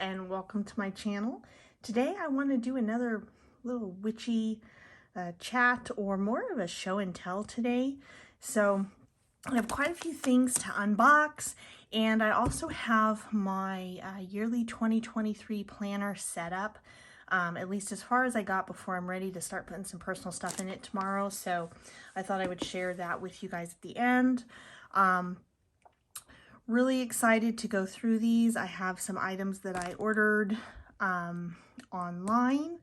and welcome to my channel. Today I want to do another little witchy chat, or more of a show and tell today. So I have quite a few things to unbox, and I also have my yearly 2023 planner set up, at least as far as I got before I'm ready to start putting some personal stuff in it tomorrow. So I thought I would share that with you guys at the end. Really excited to go through these. I have some items that I ordered online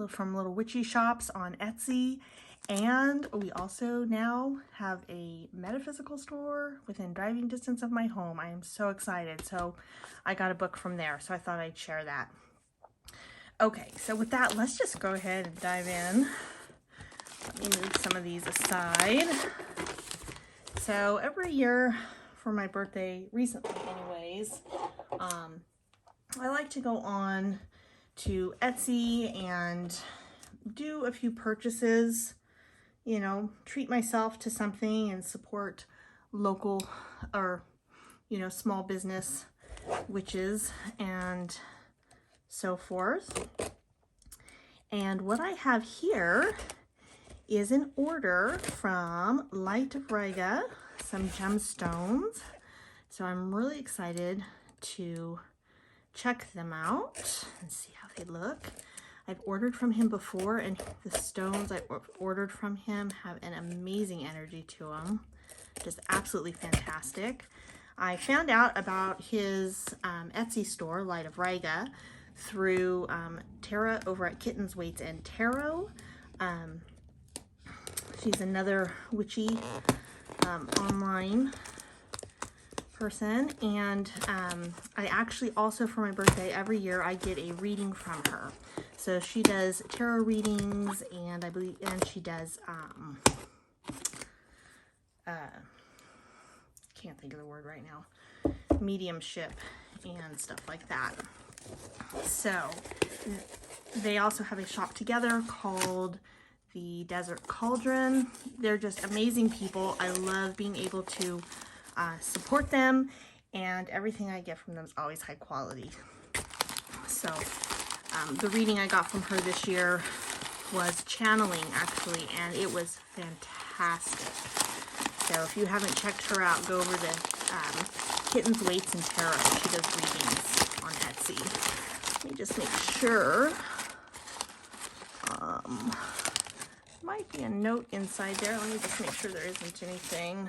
from little witchy shops on Etsy, and we also now have a metaphysical store within driving distance of my home. I am so excited. So I got a book from there, so I thought I'd share that. Okay, so with that, let's just go ahead and dive in. Let me move some of these aside. So every year for my birthday, recently anyways, I like to go on to Etsy and do a few purchases, you know, treat myself to something and support local or, you know, small business witches and so forth. And what I have here is an order from Light of Riga, some gemstones. So I'm really excited to check them out and see how they look. I've ordered from him before, and the stones I ordered from him have an amazing energy to them. Just absolutely fantastic. I found out about his Etsy store, Light of Riga, through Tara over at Kittens, Weights, and Tarot. She's another witchy online person, and I actually also, for my birthday every year, I get a reading from her. So she does tarot readings, and I believe, and she does can't think of the word right now, mediumship and stuff like that. So they also have a shop together called the Desert Cauldron. They're just amazing people. I love being able to support them, and everything I get from them is always high quality. So the reading I got from her this year was channeling, actually, and it was fantastic. So if you haven't checked her out, go over to Kittens, Weights, and Tarot. She does readings on Etsy. Let me just make sure. Might be a note inside there. Let me just make sure there isn't anything.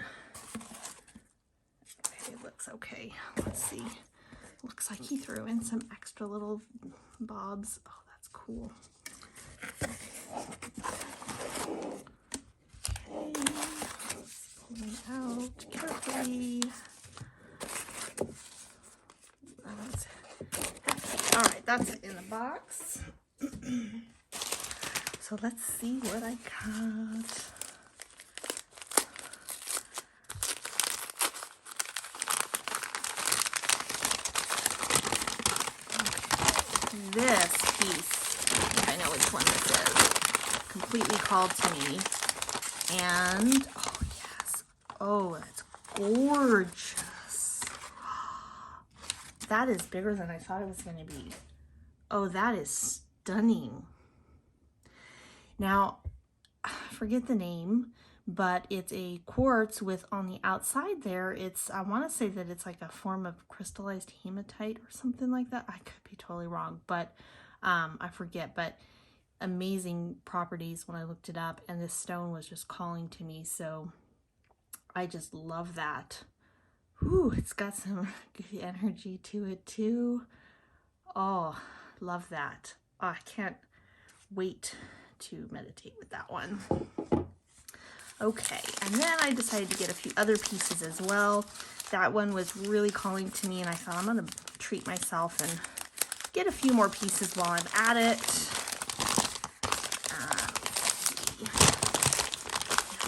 Okay, it looks okay. Let's see. Looks like he threw in some extra little bobs. Oh, that's cool. Okay, let's pull them out carefully. All right, that's it in the box. So let's see what I got. Okay. This piece, I know which one this is, completely called to me. And, oh yes, oh, that's gorgeous. That is bigger than I thought it was going to be. Oh, that is stunning. Now, I forget the name, but it's a quartz with, on the outside there, it's, I want to say that it's like a form of crystallized hematite or something like that. I could be totally wrong, but I forget. But amazing properties when I looked it up, and this stone was just calling to me. So I just love that. Whew, it's got some good energy to it too. Oh, love that. Oh, I can't wait to meditate with that one. Okay, and then I decided to get a few other pieces as well. That one was really calling to me, and I thought I'm gonna treat myself and get a few more pieces while I'm at it. Let's see.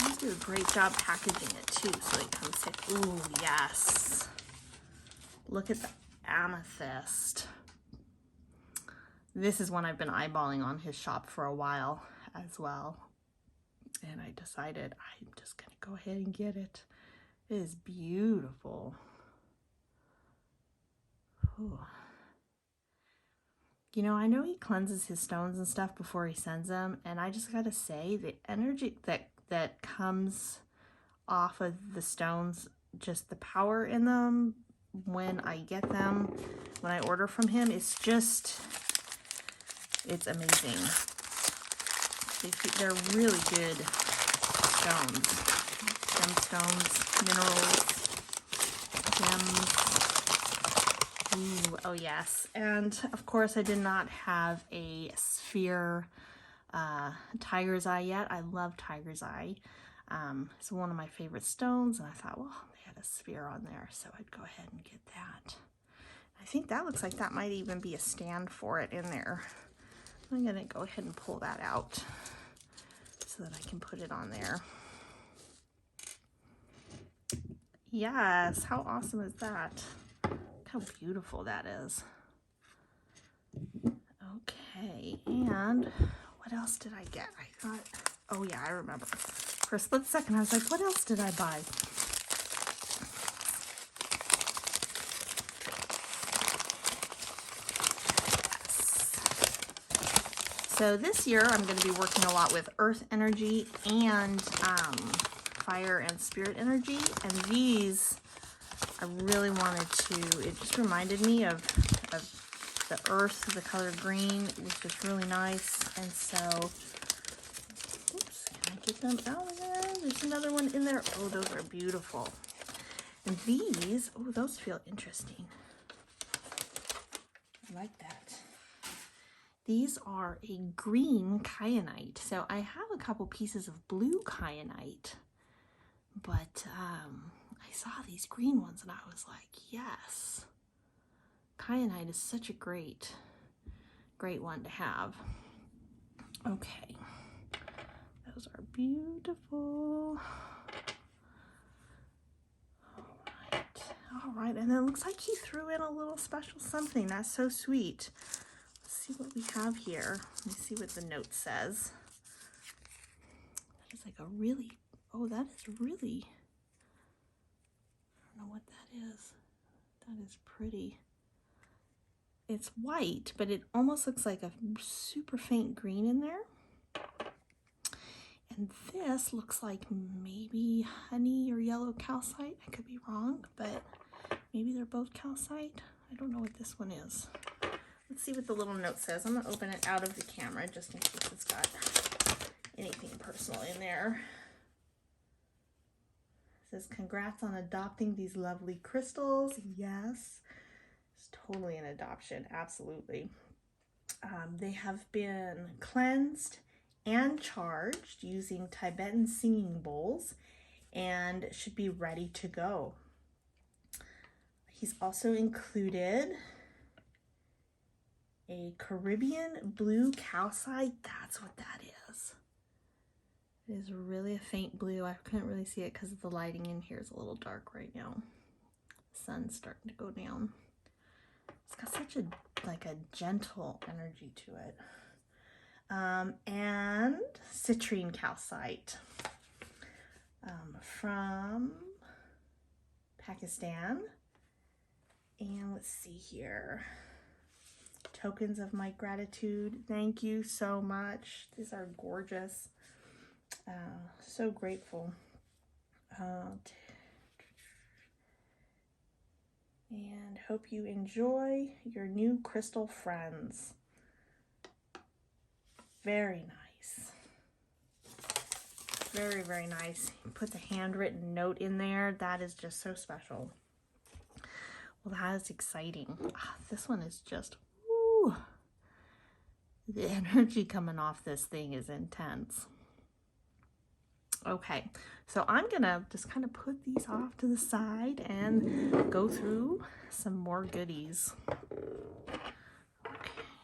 They do a great job packaging it too, so it comes in. Ooh, yes. Look at the amethyst. This is one I've been eyeballing on his shop for a while as well. And I decided I'm just going to go ahead and get it. It is beautiful. Ooh. You know, I know he cleanses his stones and stuff before he sends them, and I just gotta say, the energy that comes off of the stones, just the power in them when I get them, when I order from him, it's amazing. They're really good stones, gemstones, minerals, gems. Ooh, oh yes. And of course I did not have a sphere tiger's eye yet. I love tiger's eye. It's one of my favorite stones, and I thought, well, they had a sphere on there, so I'd go ahead and get that. I think that looks like that might even be a stand for it in there. I'm gonna go ahead and pull that out so that I can put it on there. Yes, how awesome is that? How beautiful that is. Okay, and what else did I get? I got, oh yeah, I remember. For a split second, I was like, what else did I buy? Yes. So this year, I'm going to be working a lot with earth energy and fire and spirit energy. And these, I really wanted to, it just reminded me of the earth, the color green. It was just really nice. And so, oops, can I get them out of there? There's another one in there. Oh, those are beautiful. And these, oh, those feel interesting. I like that. These are a green kyanite. So I have a couple pieces of blue kyanite, but I saw these green ones and I was like, yes. Kyanite is such a great one to have. Okay, those are beautiful. All right, and then it looks like he threw in a little special something. That's so sweet. Let's see what we have here. Let me see what the note says. That is like a really, oh, that is really, I don't know what that is. That is pretty. It's white, but it almost looks like a super faint green in there. And this looks like maybe honey or yellow calcite. I could be wrong, but maybe they're both calcite. I don't know what this one is. Let's see what the little note says. I'm gonna open it out of the camera just in case it's got anything personal in there. It says, congrats on adopting these lovely crystals. Yes. Totally an adoption, absolutely. They have been cleansed and charged using Tibetan singing bowls and should be ready to go. He's also included a Caribbean blue calcite. That's what that is. It is really a faint blue. I couldn't really see it because the lighting in here is a little dark right now. The sun's starting to go down. It's got such a gentle energy to it. And citrine calcite from Pakistan. And let's see here. Tokens of my gratitude. Thank you so much. These are gorgeous. So grateful. And hope you enjoy your new crystal friends. Very nice. Very, very nice. Put the handwritten note in there. That is just so special. Well, that is exciting. This one is just, woo. The energy coming off this thing is intense. Okay, so I'm gonna just kind of put these off to the side and go through some more goodies.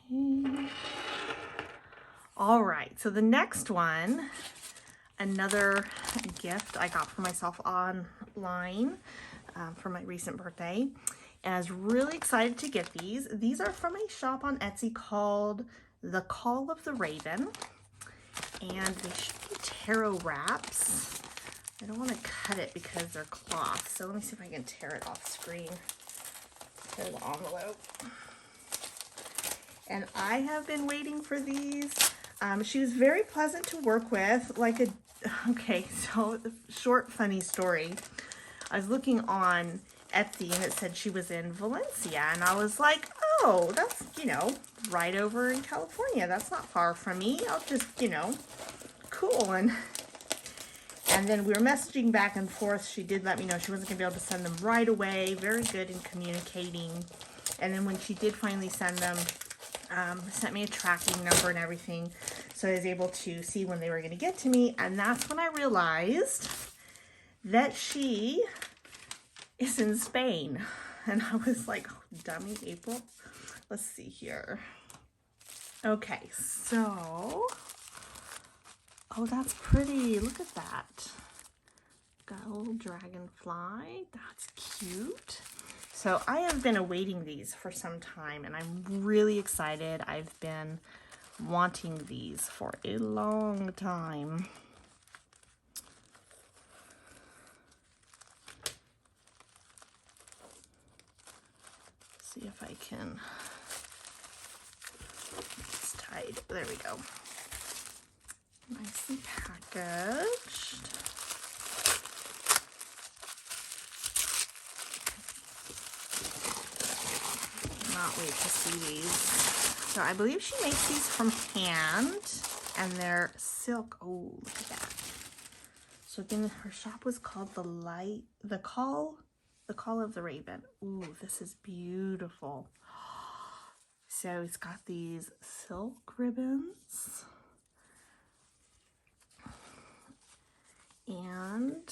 Okay. All right, so the next one, another gift I got for myself online for my recent birthday. And I was really excited to get these. These are from a shop on Etsy called The Call of the Raven. And they should be tarot wraps. I don't want to cut it because they're cloth. So let me see if I can tear it off screen. Tear the envelope. and I have been waiting for these. She was very pleasant to work with, okay, so the short funny story. I was looking on Etsy and it said she was in Valencia, and I was like, oh, that's, right over in California. That's not far from me. I'll just, cool. And then we were messaging back and forth. She did let me know she wasn't going to be able to send them right away. Very good in communicating. And then when she did finally send them, sent me a tracking number and everything. So I was able to see when they were going to get to me. And that's when I realized that she is in Spain. And I was like, oh, dummy, April. Let's see here. Okay, so... oh, that's pretty. Look at that. Got a little dragonfly. That's cute. So I have been awaiting these for some time, and I'm really excited. I've been wanting these for a long time. See if I can. It's tied. There we go. Nicely packaged. Cannot wait to see these. So I believe she makes these from hand, and they're silk. Oh, look at that. So again, her shop was called the Call of the Raven. Ooh, this is beautiful. So it's got these silk ribbons. And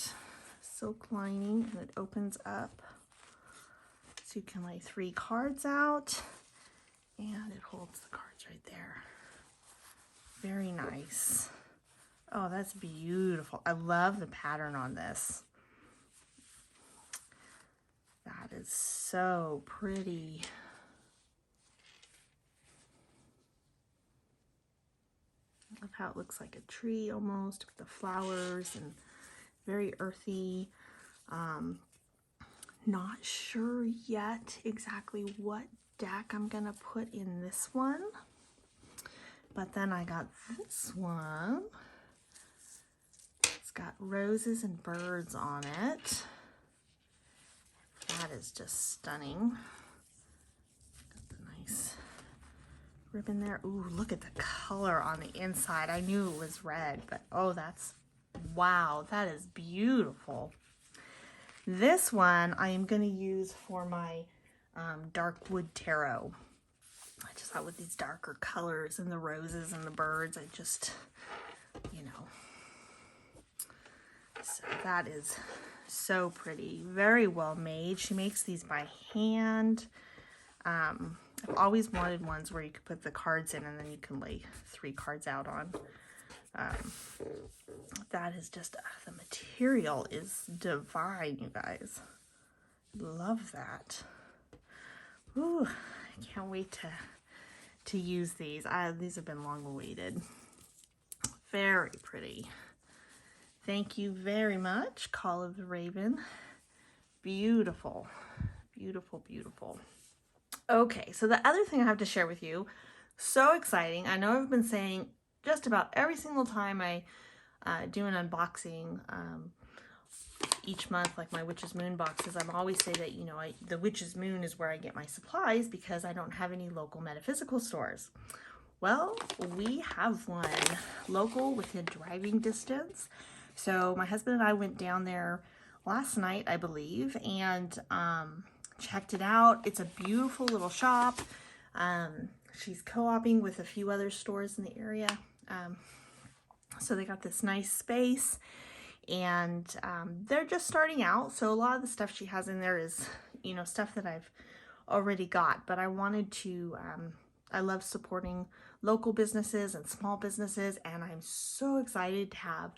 silk lining, and it opens up so you can lay 3 cards out, and it holds the cards right there. Very nice. Oh, that's beautiful. I love the pattern on this. That is so pretty. I love how it looks like a tree almost with the flowers, and very earthy. Not sure yet exactly what deck I'm gonna put in this one, but then I got this one. It's got roses and birds on it. That is just stunning. Got the nice ribbon there. Ooh, look at the color on the inside. I knew it was red, but oh, wow, that is beautiful. This one I am going to use for my dark wood tarot. I just thought with these darker colors and the roses and the birds, I just, so that is so pretty. Very well made. She makes these by hand. I've always wanted ones where you could put the cards in and then you can lay 3 cards out on. That is just, the material is divine, you guys. Love that. Ooh, I can't wait to use these. These have been long awaited. Very pretty. Thank you very much, Call of the Raven. Beautiful, beautiful, beautiful. Okay, so the other thing I have to share with you, so exciting. I know I've been saying just about every single time I do an unboxing each month, like my Witch's Moon boxes, I'm always say that, the Witch's Moon is where I get my supplies because I don't have any local metaphysical stores. Well, we have one local within driving distance. So my husband and I went down there last night, I believe, and checked it out. It's a beautiful little shop. She's co-oping with a few other stores in the area. So they got this nice space, and they're just starting out. So a lot of the stuff she has in there is, stuff that I've already got, but I wanted to, I love supporting local businesses and small businesses, and I'm so excited to have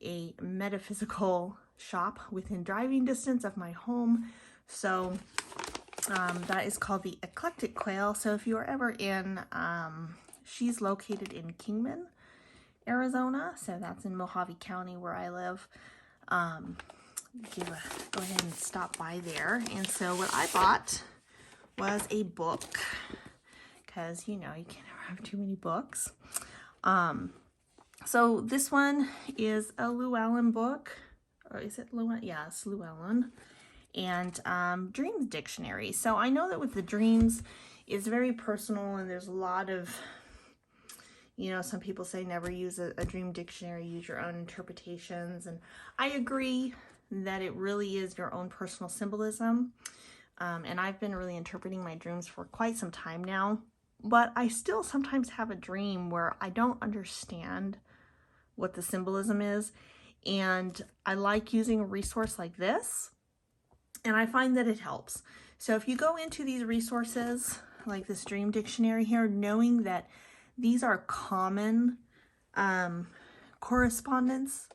a metaphysical shop within driving distance of my home. So that is called the Eclectic Quail. So if you are ever in, she's located in Kingman, Arizona. So that's in Mojave County where I live. Go ahead and stop by there. And so what I bought was a book, because, you know, you can't ever have too many books. So this one is a Llewellyn book. Or is it Llewellyn? Yeah, it's Llewellyn. And Dreams Dictionary. So I know that with the dreams, it's very personal, and there's a lot of, you know, some people say never use a dream dictionary, use your own interpretations. And I agree that it really is your own personal symbolism. And I've been really interpreting my dreams for quite some time now. But I still sometimes have a dream where I don't understand what the symbolism is. And I like using a resource like this. And I find that it helps. So if you go into these resources, like this Dream Dictionary here, knowing that these are common correspondence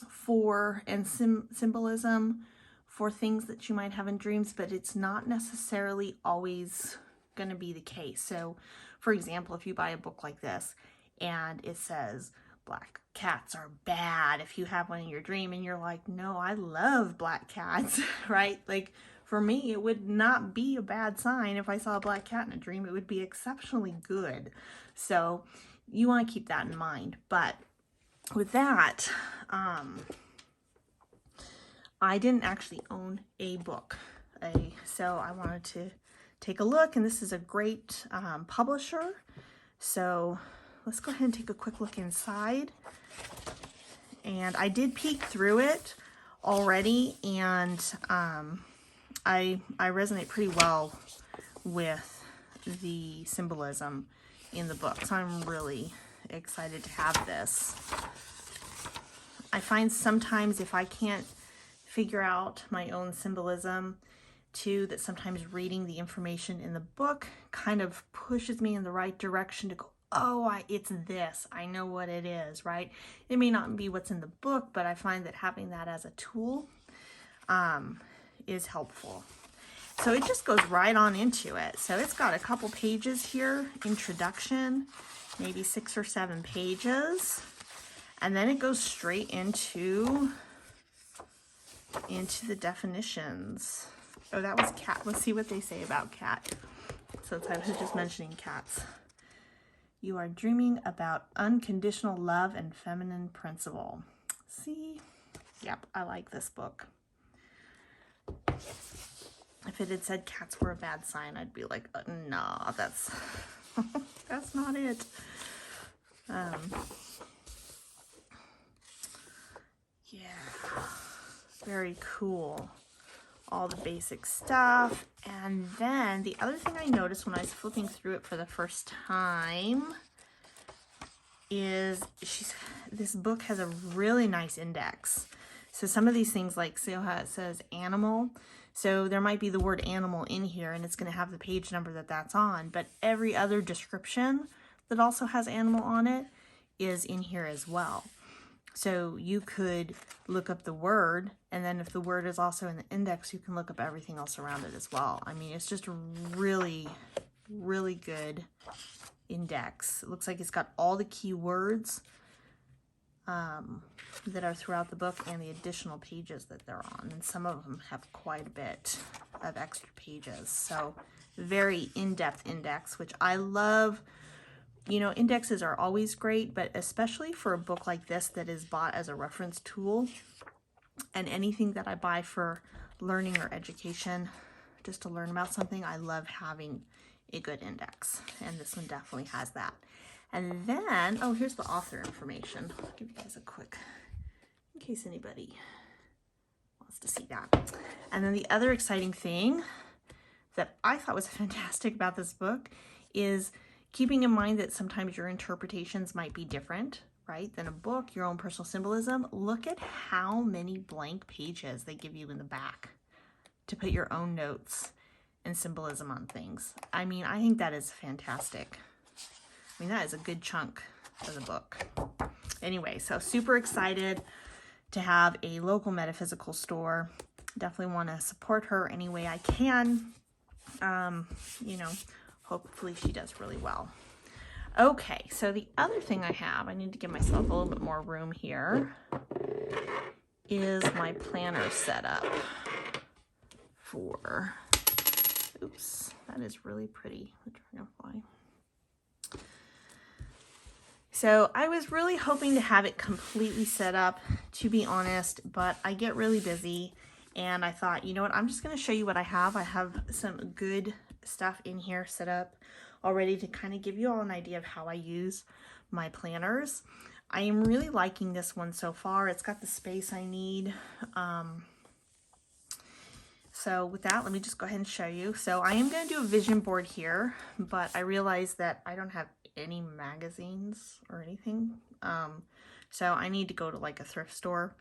for and symbolism for things that you might have in dreams, but it's not necessarily always going to be the case. So, for example, if you buy a book like this and it says, black cats are bad, if you have one in your dream and you're like, no, I love black cats, right? Like, for me, it would not be a bad sign if I saw a black cat in a dream. It would be exceptionally good. So you want to keep that in mind. But with that, I didn't actually own a book. So I wanted to take a look, and this is a great publisher. So let's go ahead and take a quick look inside. And I did peek through it already, and I resonate pretty well with the symbolism in the book. So I'm really excited to have this. I find sometimes if I can't figure out my own symbolism too, that sometimes reading the information in the book kind of pushes me in the right direction to go, oh, it's this. I know what it is, right? It may not be what's in the book, but I find that having that as a tool is helpful. So it just goes right on into it. So it's got a couple pages here, introduction, maybe 6 or 7 pages. And then it goes straight into the definitions. Oh, that was cat. Let's see what they say about cat. Since I was just mentioning cats. You are dreaming about unconditional love and feminine principle. See? Yep, I like this book. If it had said cats were a bad sign, I'd be like, nah, that's that's not it. Yeah, very cool. All the basic stuff. And then the other thing I noticed when I was flipping through it for the first time is this book has a really nice index. So some of these things, like, see how it says animal? So there might be the word animal in here, and it's going to have the page number that's on, but every other description that also has animal on it is in here as well. So you could look up the word, and then if the word is also in the index, you can look up everything else around it as well. I mean, it's just a really, really good index. It looks like it's got all the key words that are throughout the book and the additional pages that they're on. And some of them have quite a bit of extra pages. So very in-depth index, which I love. You know, indexes are always great, but especially for a book like this that is bought as a reference tool, and anything that I buy for learning or education, just to learn about something, I love having a good index. And this one definitely has that. And then, oh, here's the author information. I'll give you guys a quick, in case anybody wants to see that. And then the other exciting thing that I thought was fantastic about this book is keeping in mind that sometimes your interpretations might be different, right, than a book, your own personal symbolism. Look at how many blank pages they give you in the back to put your own notes and symbolism on things. I mean, I think that is fantastic. I mean, that is a good chunk of the book. Anyway, so super excited to have a local metaphysical store. Definitely want to support her any way I can. You know, hopefully she does really well. Okay, so the other thing I need to give myself a little bit more room here, is my planner set up for, oops, that is really pretty, the dragonfly. So I was really hoping to have it completely set up, to be honest, but I get really busy and I thought, you know what, I'm just going to show you what I have. I have some good stuff in here set up already to kind of give you all an idea of how I use my planners. I am really liking this one so far. It's got the space I need. So with that, let me just go ahead and show you. So I am going to do a vision board here, but I realized that I don't have any magazines or anything. So I need to go to like a thrift store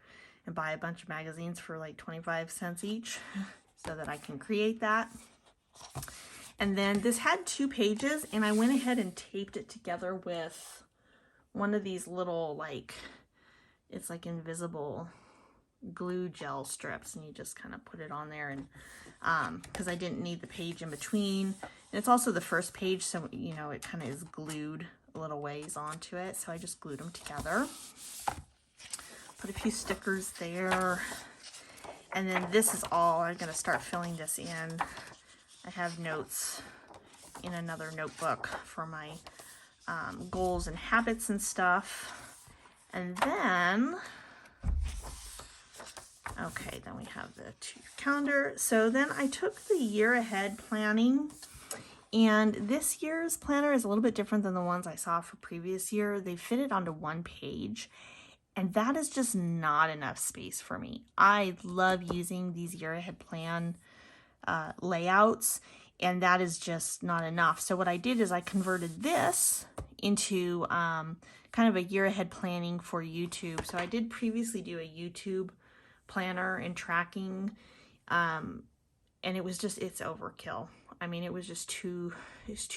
and buy a bunch of magazines for like 25 cents each so that I can create that. And then this had 2 pages and I went ahead and taped it together with one of these little, like, it's like invisible glue gel strips, and you just kind of put it on there, and because I didn't need the page in between, and it's also the first page, so you know it kind of is glued a little ways onto it, so I just glued them together. Put a few stickers there, and then this is all I'm going to start filling this in. I have notes in another notebook for my goals and habits and stuff, and then okay, then we have the 2 calendar. So then I took the year ahead planning, and this year's planner is a little bit different than the ones I saw for previous year. They fit it onto 1 page, and that is just not enough space for me. I love using these year ahead plan layouts, and that is just not enough. So what I did is I converted this into kind of a year ahead planning for YouTube. So I did previously do a YouTube planner and tracking, and it was just, it's overkill. I mean, it was just too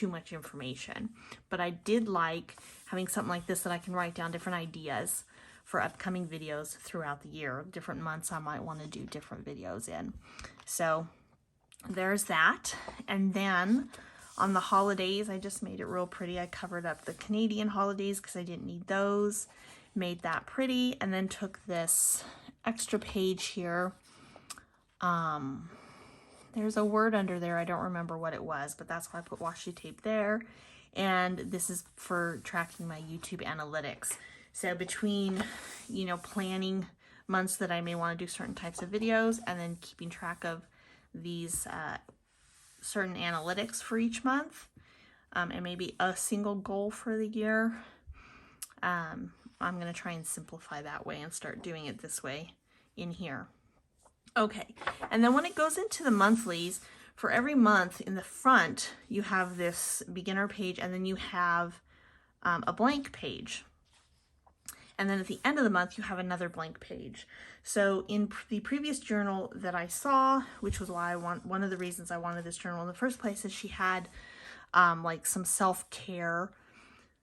much information. But I did like having something like this that I can write down different ideas for upcoming videos throughout the year, different months I might want to do different videos in. So there's that. And then on the holidays, I just made it real pretty. I covered up the Canadian holidays because I didn't need those, made that pretty, and then took this extra page here. There's a word under there, I don't remember what it was, but that's why I put washi tape there. And this is for tracking my YouTube analytics. So between, you know, planning months that I may want to do certain types of videos, and then keeping track of these certain analytics for each month, and maybe a single goal for the year, I'm going to try and simplify that way and start doing it this way in here. Okay, and then when it goes into the monthlies, for every month in the front, you have this beginner page, and then you have a blank page. And then at the end of the month, you have another blank page. So in the previous journal that I saw, which was why one of the reasons I wanted this journal in the first place, is she had like some self-care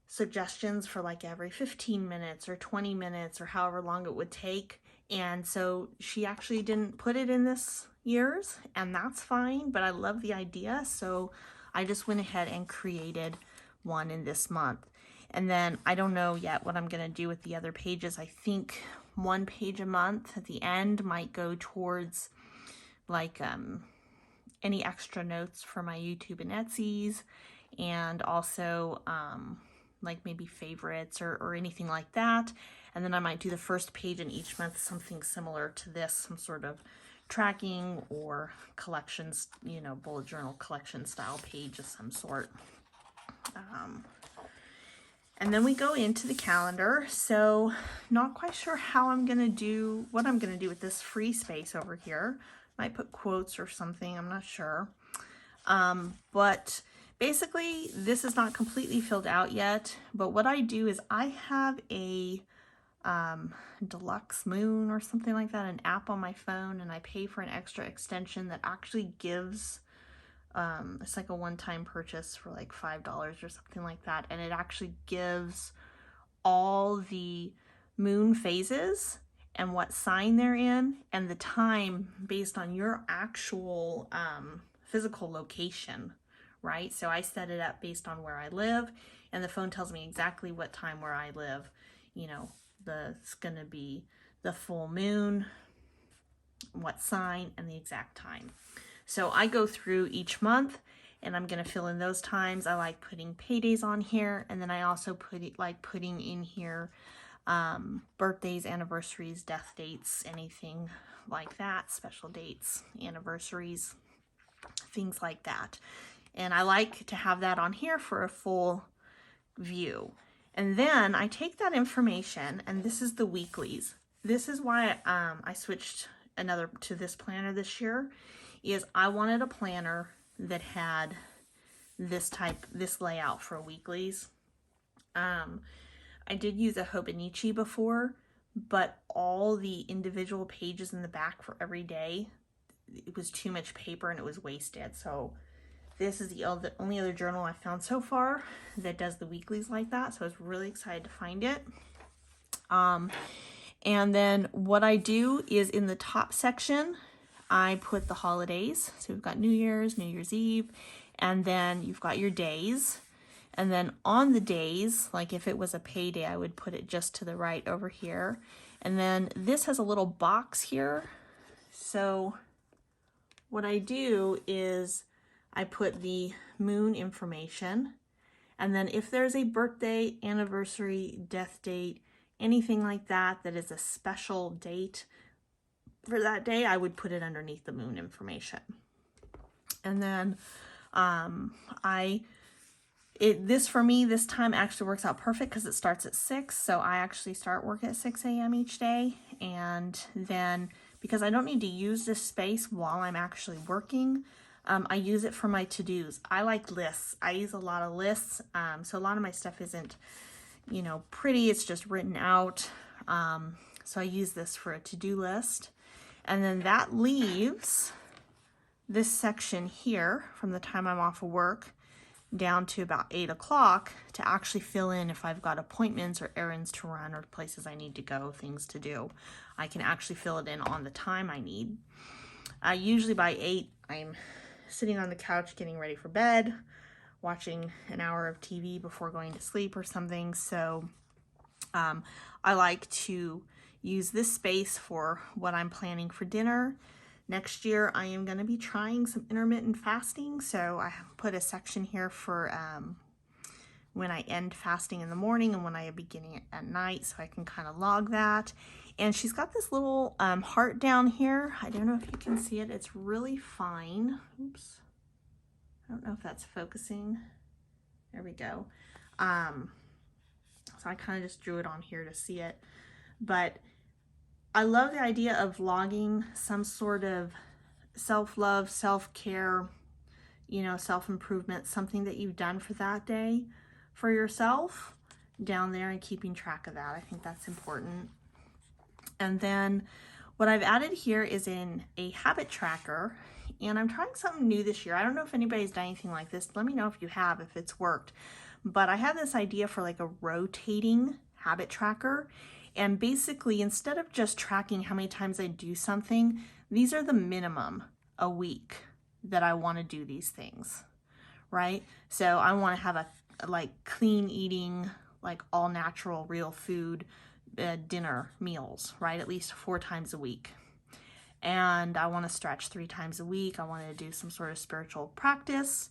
suggestions for like every 15 minutes or 20 minutes or however long it would take. And so she actually didn't put it in this year's, and that's fine, but I love the idea. So I just went ahead and created one in this month. And then I don't know yet what I'm going to do with the other pages. I think 1 page a month at the end might go towards like any extra notes for my YouTube and Etsy's, and also like maybe favorites or anything like that. And then I might do the first page in each month, something similar to this, some sort of tracking or collections, you know, bullet journal collection style page of some sort. And then we go into the calendar. So not quite sure how I'm going to do, what I'm going to do with this free space over here. Might put quotes or something, I'm not sure. But basically this is not completely filled out yet. But what I do is I have a deluxe moon or something like that, an app on my phone, and I pay for an extra extension that actually gives, it's like a one-time purchase for like $5 or something like that, and it actually gives all the moon phases and what sign they're in and the time based on your actual physical location, right? So I set it up based on where I live, and the phone tells me exactly what time where I live. You know, it's going to be the full moon, what sign, and the exact time. So I go through each month and I'm going to fill in those times. I like putting paydays on here, and then I also like putting in here birthdays, anniversaries, death dates, anything like that, special dates, anniversaries, things like that. And I like to have that on here for a full view. And then I take that information, and this is the weeklies. This is why I switched to this planner this year, is I wanted a planner that had this layout for weeklies. I did use a Hobonichi before, but all the individual pages in the back for every day, it was too much paper and it was wasted. So this is the only other journal I found so far that does the weeklies like that. So I was really excited to find it. And then what I do is in the top section, I put the holidays. So we've got New Year's Eve, and then you've got your days. And then on the days, like if it was a payday, I would put it just to the right over here. And then this has a little box here. So what I do is I put the moon information. And then if there's a birthday, anniversary, death date, anything like that that is a special date for that day, I would put it underneath the moon information. And then this for me this time actually works out perfect because it starts at 6, so I actually start work at 6 a.m. each day. And then because I don't need to use this space while I'm actually working, I use it for my to-dos. I like lists. I use a lot of lists, so a lot of my stuff isn't, you know, pretty. It's just written out. So I use this for a to-do list. And then that leaves this section here from the time I'm off of work down to about 8 o'clock to actually fill in if I've got appointments or errands to run or places I need to go, things to do. I can actually fill it in on the time I need. Usually by 8, I'm sitting on the couch getting ready for bed, watching an hour of TV before going to sleep or something. So I like to use this space for what I'm planning for dinner. Next year, I am going to be trying some intermittent fasting, so I put a section here for when I end fasting in the morning and when I am beginning at night, so I can kind of log that. And she's got this little heart down here. I don't know if you can see it. It's really fine. Oops. I don't know if that's focusing. There we go. So I kind of just drew it on here to see it. But I love the idea of logging some sort of self-love, self-care, you know, self-improvement, something that you've done for that day for yourself down there and keeping track of that. I think that's important. And then what I've added here is in a habit tracker, and I'm trying something new this year. I don't know if anybody's done anything like this. Let me know if you have, if it's worked. But I had this idea for like a rotating habit tracker. And basically, instead of just tracking how many times I do something, these are the minimum a week that I want to do these things, right? So I want to have a like clean eating, like all natural, real food dinner meals, right? At least 4 times a week. And I want to stretch 3 times a week. I want to do some sort of spiritual practice,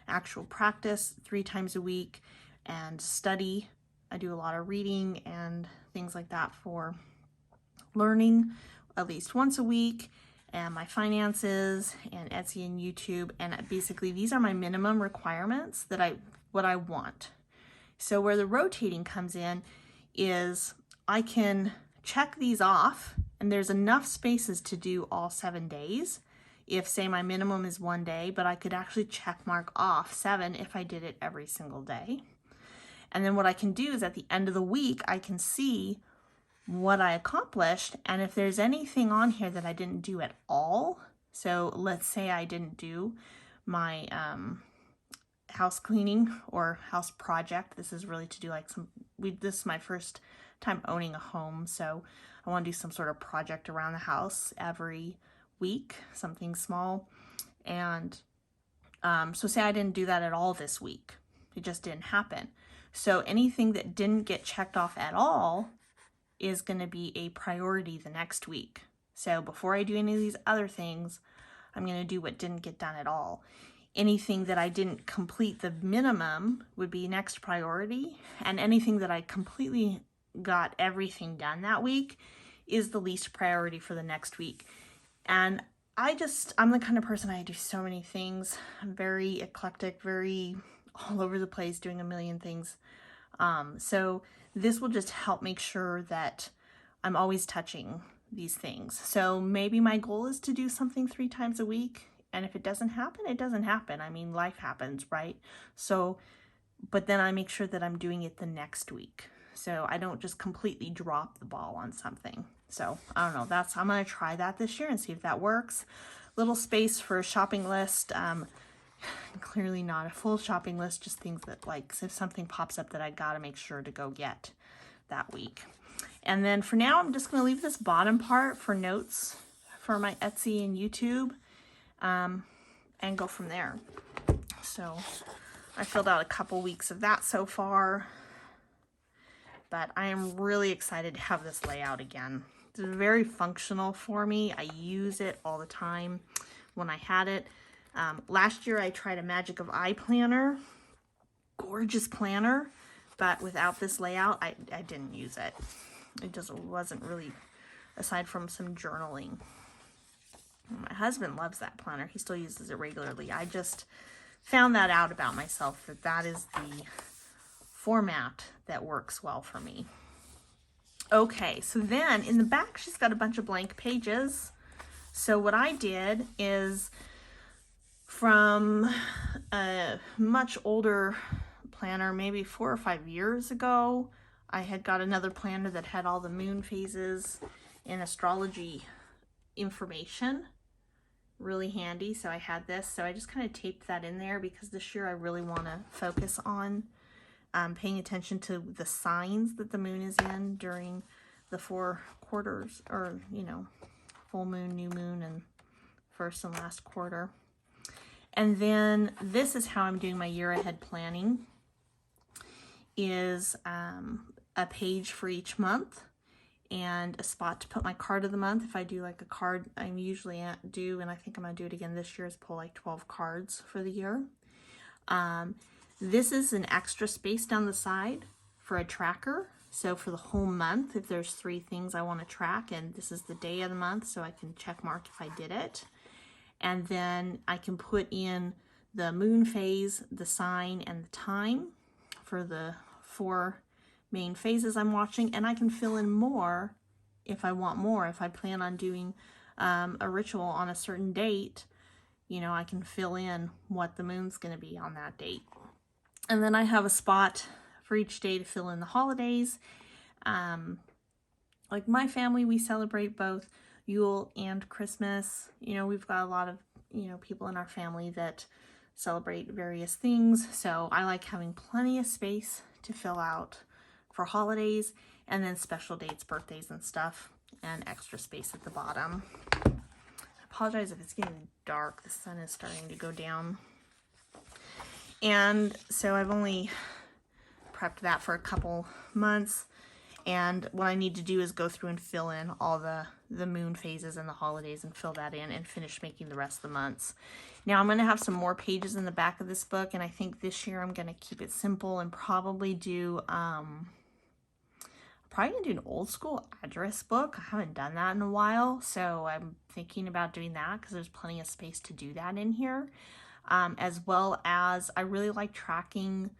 actual practice 3 times a week, and study. I do a lot of reading and things like that for learning at least once a week, and my finances and Etsy and YouTube. And basically these are my minimum requirements that what I want. So where the rotating comes in is I can check these off, and there's enough spaces to do all 7 days. If say my minimum is 1 day, but I could actually check mark off 7 if I did it every single day. And then what I can do is at the end of the week, I can see what I accomplished. And if there's anything on here that I didn't do at all, so let's say I didn't do my house cleaning or house project. This is really to do like this is my first time owning a home, so I want to do some sort of project around the house every week, something small. And so say I didn't do that at all this week. It just didn't happen. So anything that didn't get checked off at all is going to be a priority the next week. So before I do any of these other things, I'm going to do what didn't get done at all. anything that I didn't complete the minimum would be next priority, and anything that I completely got everything done that week is the least priority for the next week. And I'm the kind of person, I do so many things. I'm very eclectic, very all over the place, doing a million things. So this will just help make sure that I'm always touching these things. So maybe my goal is to do something 3 times a week. And if it doesn't happen, it doesn't happen. I mean, life happens, right? So, but then I make sure that I'm doing it the next week. So I don't just completely drop the ball on something. So I don't know, I'm going to try that this year and see if that works. Little space for a shopping list. Clearly not a full shopping list, just things that, like, if something pops up that I got to make sure to go get that week. And then for now, I'm just going to leave this bottom part for notes for my Etsy and YouTube, and go from there. So I filled out a couple weeks of that so far, but I am really excited to have this layout again. It's very functional for me. I use it all the time when I had it. Last year I tried a Magic of Eye planner, gorgeous planner, but without this layout, I didn't use it. It just wasn't really, aside from some journaling. My husband loves that planner. He still uses it regularly. I just found that out about myself, that is the format that works well for me. Okay, so then in the back, she's got a bunch of blank pages. So what I did is, from a much older planner, maybe 4 or 5 years ago, I had got another planner that had all the moon phases and astrology information. Really handy. So I had this. So I just kind of taped that in there because this year I really want to focus on paying attention to the signs that the moon is in during the 4 quarters, or, you know, full moon, new moon, and first and last quarter. And then this is how I'm doing my year ahead planning, is a page for each month and a spot to put my card of the month. If I do like a card, I usually do, and I think I'm going to do it again this year, is pull like 12 cards for the year. This is an extra space down the side for a tracker. So for the whole month, if there's 3 things I want to track, and this is the day of the month, so I can check mark if I did it. And then I can put in the moon phase, the sign, and the time for the 4 main phases I'm watching. And I can fill in more if I want more. If I plan on doing a ritual on a certain date, you know, I can fill in what the moon's going to be on that date. And then I have a spot for each day to fill in the holidays. Like my family, we celebrate both Yule and Christmas. You know, we've got a lot of, you know, people in our family that celebrate various things. So I like having plenty of space to fill out for holidays, and then special dates, birthdays and stuff, and extra space at the bottom. I apologize if it's getting dark. The sun is starting to go down. And so I've only prepped that for a couple months. And what I need to do is go through and fill in all the moon phases and the holidays and fill that in and finish making the rest of the months. Now I'm going to have some more pages in the back of this book, and I think this year I'm going to keep it simple and probably do, an old school address book. I haven't done that in a while, so I'm thinking about doing that because there's plenty of space to do that in here. As well as I really like tracking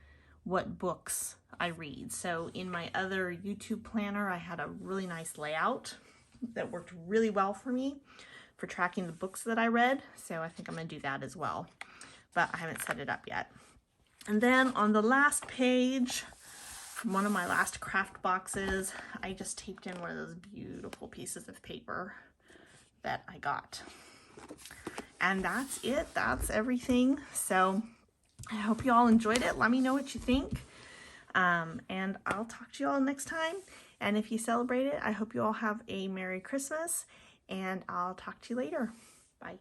what books I read. So in my other YouTube planner, I had a really nice layout that worked really well for me for tracking the books that I read. So I think I'm going to do that as well, but I haven't set it up yet. And then on the last page, from one of my last craft boxes, I just taped in one of those beautiful pieces of paper that I got. And that's it. That's everything. So I hope you all enjoyed it. Let me know what you think. And I'll talk to you all next time. And if you celebrate it, I hope you all have a Merry Christmas. And I'll talk to you later. Bye.